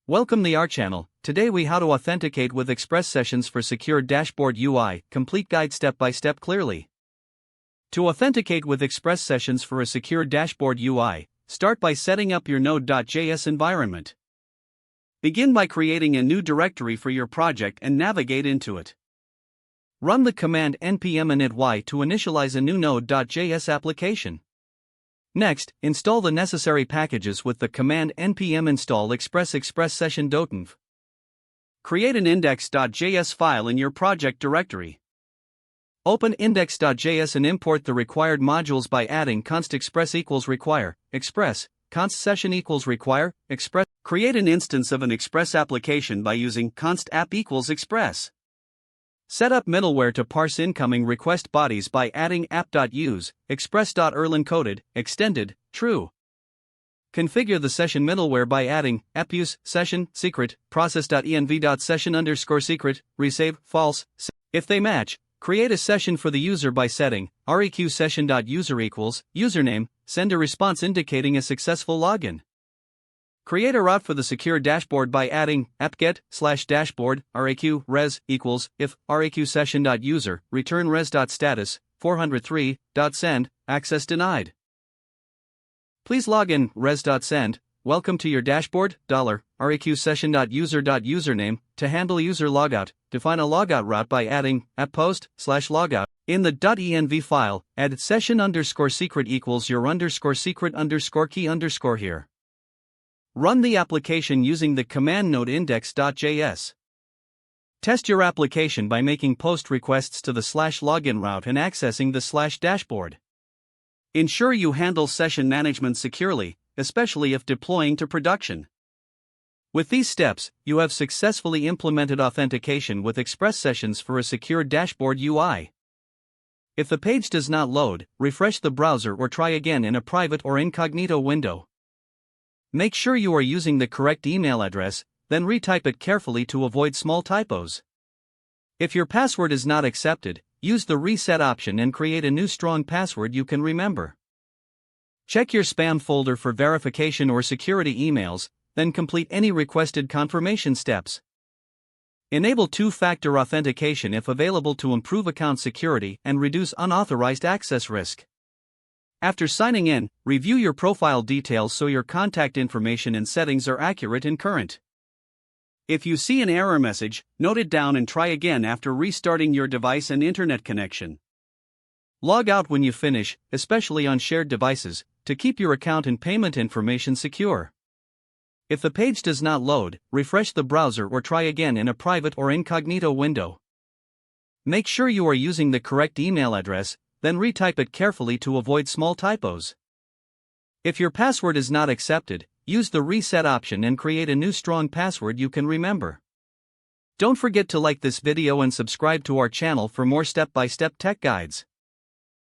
Welcome to our channel. Today we how to authenticate with Express sessions for secure dashboard UI, complete guide step by step clearly. To authenticate with Express sessions for a secure dashboard UI, start by setting up your Node.js environment. Begin by creating a new directory for your project and navigate into it. Run the command npm init to initialize a new Node.js application. Next, install the necessary packages with the command npm install express session.env. Create an index.js file in your project directory. Open index.js and import the required modules by adding const express equals require, express, const session equals require, express. Create an instance of an express application by using const app equals express. Set up middleware to parse incoming request bodies by adding app.use, express.url encoded, extended, true. Configure the session middleware by adding appuse, session, secret, process.env.session_secret, resave, false. If they match, create a session for the user by setting req session.user equals username, send a response indicating a successful login. Create a route for the secure dashboard by adding apt-get/dashboard req res equals if req session.user return res.status 403.send access denied. Please log in res.send welcome to your dashboard $req session.user.username to handle user logout. Define a logout route by adding app-post/logout. In the .env file, add session_secret equals your _secret_key_ here. Run the application using the command node index.js. Test your application by making post requests to the /login route and accessing the /dashboard. Ensure you handle session management securely, especially if deploying to production. With these steps, you have successfully implemented authentication with Express sessions for a secure dashboard UI. If the page does not load, refresh the browser or try again in a private or incognito window. Make sure you are using the correct email address, then retype it carefully to avoid small typos. If your password is not accepted, use the reset option and create a new strong password you can remember. Check your spam folder for verification or security emails, then complete any requested confirmation steps. Enable two-factor authentication if available to improve account security and reduce unauthorized access risk. After signing in, review your profile details so your contact information and settings are accurate and current. If you see an error message, note it down and try again after restarting your device and internet connection. Log out when you finish, especially on shared devices, to keep your account and payment information secure. If the page does not load, refresh the browser or try again in a private or incognito window. Make sure you are using the correct email address, then retype it carefully to avoid small typos. If your password is not accepted, use the reset option and create a new strong password you can remember. Don't forget to like this video and subscribe to our channel for more step-by-step tech guides.